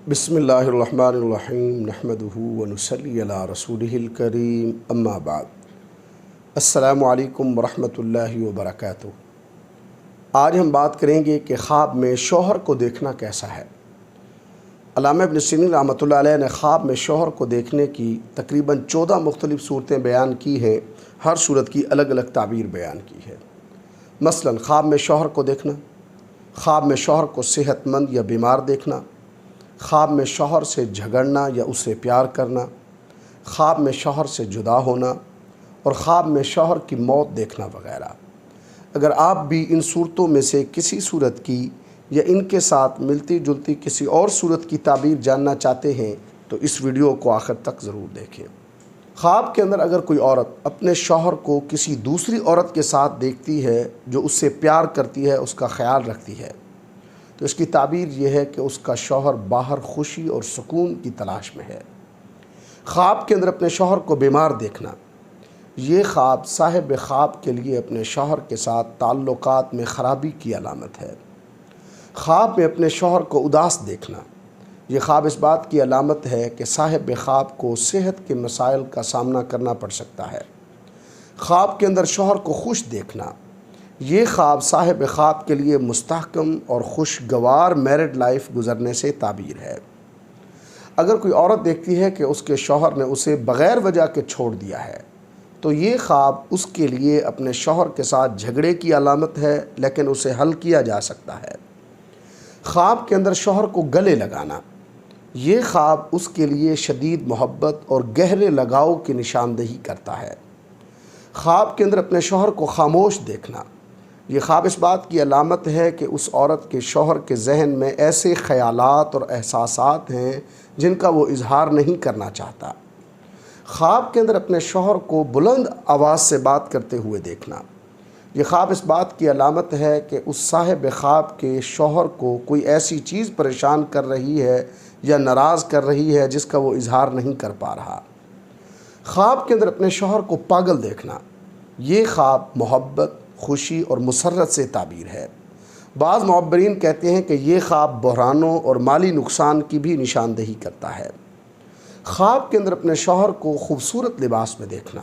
بسم اللہ الرحمن الرحیم نحمدہ ونصلی علی رسولہ الکریم اما بعد السلام علیکم ورحمۃ اللہ وبرکاتہ۔ آج ہم بات کریں گے کہ خواب میں شوہر کو دیکھنا کیسا ہے۔ علامہ ابن سیرین رحمۃ اللہ علیہ نے خواب میں شوہر کو دیکھنے کی تقریباً 14 مختلف صورتیں بیان کی ہیں، ہر صورت کی الگ الگ تعبیر بیان کی ہے۔ مثلاً خواب میں شوہر کو دیکھنا، خواب میں شوہر کو صحت مند یا بیمار دیکھنا، خواب میں شوہر سے جھگڑنا یا اسے پیار کرنا، خواب میں شوہر سے جدا ہونا اور خواب میں شوہر کی موت دیکھنا وغیرہ۔ اگر آپ بھی ان صورتوں میں سے کسی صورت کی یا ان کے ساتھ ملتی جلتی کسی اور صورت کی تعبیر جاننا چاہتے ہیں تو اس ویڈیو کو آخر تک ضرور دیکھیں۔ خواب کے اندر اگر کوئی عورت اپنے شوہر کو کسی دوسری عورت کے ساتھ دیکھتی ہے جو اس سے پیار کرتی ہے، اس کا خیال رکھتی ہے، تو اس کی تعبیر یہ ہے کہ اس کا شوہر باہر خوشی اور سکون کی تلاش میں ہے۔ خواب کے اندر اپنے شوہر کو بیمار دیکھنا، یہ خواب صاحب خواب کے لیے اپنے شوہر کے ساتھ تعلقات میں خرابی کی علامت ہے۔ خواب میں اپنے شوہر کو اداس دیکھنا، یہ خواب اس بات کی علامت ہے کہ صاحب خواب کو صحت کے مسائل کا سامنا کرنا پڑ سکتا ہے۔ خواب کے اندر شوہر کو خوش دیکھنا، یہ خواب صاحب خواب کے لیے مستحکم اور خوشگوار میرڈ لائف گزرنے سے تعبیر ہے۔ اگر کوئی عورت دیکھتی ہے کہ اس کے شوہر نے اسے بغیر وجہ کے چھوڑ دیا ہے تو یہ خواب اس کے لیے اپنے شوہر کے ساتھ جھگڑے کی علامت ہے، لیکن اسے حل کیا جا سکتا ہے۔ خواب کے اندر شوہر کو گلے لگانا، یہ خواب اس کے لیے شدید محبت اور گہرے لگاؤ کی نشاندہی کرتا ہے۔ خواب کے اندر اپنے شوہر کو خاموش دیکھنا، یہ خواب اس بات کی علامت ہے کہ اس عورت کے شوہر کے ذہن میں ایسے خیالات اور احساسات ہیں جن کا وہ اظہار نہیں کرنا چاہتا۔ خواب کے اندر اپنے شوہر کو بلند آواز سے بات کرتے ہوئے دیکھنا، یہ خواب اس بات کی علامت ہے کہ اس صاحب خواب کے شوہر کو کوئی ایسی چیز پریشان کر رہی ہے یا ناراض کر رہی ہے جس کا وہ اظہار نہیں کر پا رہا۔ خواب کے اندر اپنے شوہر کو پاگل دیکھنا، یہ خواب محبت، خوشی اور مسرت سے تعبیر ہے۔ بعض معبرین کہتے ہیں کہ یہ خواب بحرانوں اور مالی نقصان کی بھی نشاندہی کرتا ہے۔ خواب کے اندر اپنے شوہر کو خوبصورت لباس میں دیکھنا،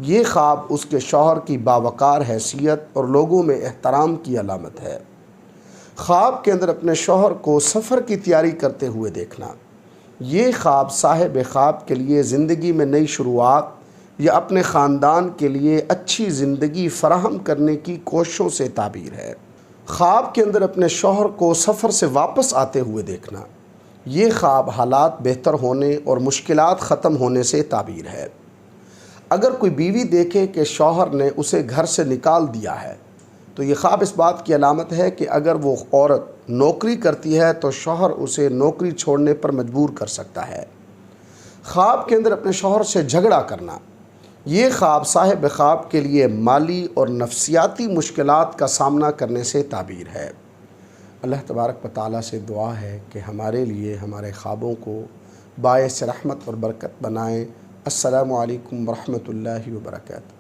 یہ خواب اس کے شوہر کی باوقار حیثیت اور لوگوں میں احترام کی علامت ہے۔ خواب کے اندر اپنے شوہر کو سفر کی تیاری کرتے ہوئے دیکھنا، یہ خواب صاحب خواب کے لیے زندگی میں نئی شروعات یا اپنے خاندان کے لیے اچھی زندگی فراہم کرنے کی کوششوں سے تعبیر ہے۔ خواب کے اندر اپنے شوہر کو سفر سے واپس آتے ہوئے دیکھنا، یہ خواب حالات بہتر ہونے اور مشکلات ختم ہونے سے تعبیر ہے۔ اگر کوئی بیوی دیکھے کہ شوہر نے اسے گھر سے نکال دیا ہے تو یہ خواب اس بات کی علامت ہے کہ اگر وہ عورت نوکری کرتی ہے تو شوہر اسے نوکری چھوڑنے پر مجبور کر سکتا ہے۔ خواب کے اندر اپنے شوہر سے جھگڑا کرنا، یہ خواب صاحب خواب کے لیے مالی اور نفسیاتی مشکلات کا سامنا کرنے سے تعبیر ہے۔ اللہ تبارک و تعالیٰ سے دعا ہے کہ ہمارے لیے ہمارے خوابوں کو باعث رحمت اور برکت بنائیں۔ السلام علیکم ورحمۃ اللہ وبرکاتہ۔